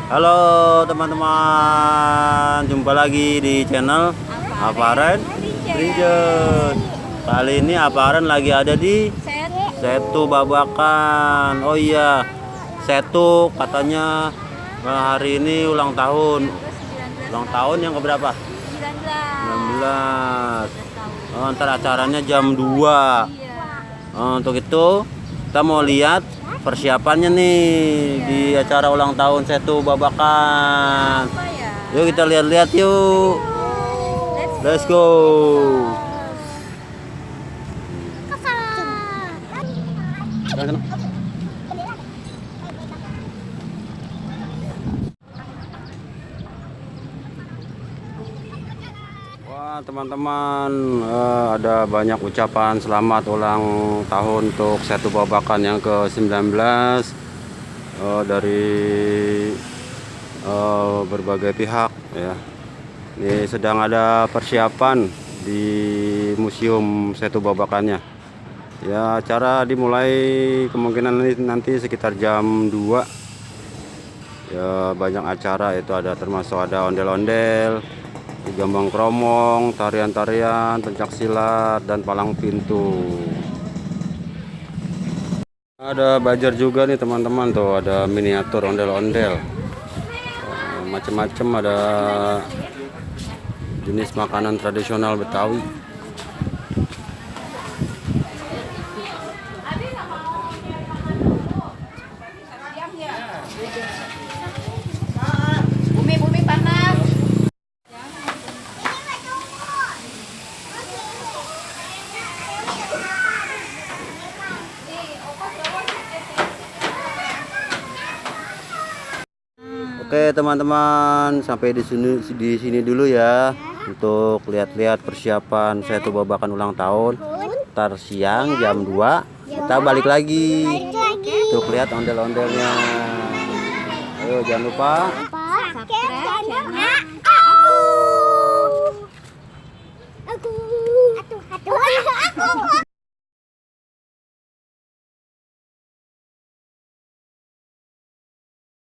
Halo teman-teman, jumpa lagi di channel Aparen Bridges. Kali ini Aparen lagi ada di Setu Babakan. Oh iya, Setu katanya hari ini ulang tahun. Ulang tahun yang keberapa? 19. Ntar acaranya jam 2. Untuk itu kita mau lihat persiapannya nih di acara ulang tahun Setu Babakan. Yuk kita lihat-lihat yuk. Let's go. Wah teman-teman, ada banyak ucapan selamat ulang tahun untuk Setu Babakan yang ke-19 dari berbagai pihak ya. Ini sedang ada persiapan di museum Setu Babakannya ya. Acara dimulai kemungkinan nanti sekitar jam 2 ya. Banyak acara itu ada, termasuk ada ondel-ondel, gambang kromong, tarian-tarian, pencak silat, dan palang pintu. Ada bajar juga nih teman-teman, tuh ada miniatur ondel-ondel, macam-macam, ada jenis makanan tradisional Betawi. Bumi panas. Oke teman-teman, sampai di sini dulu ya untuk lihat-lihat persiapan Setu Babakan ulang tahun. Ntar siang jam 2 kita balik lagi untuk lihat ondel-ondelnya. Ayo jangan lupa Subscribe channel aku.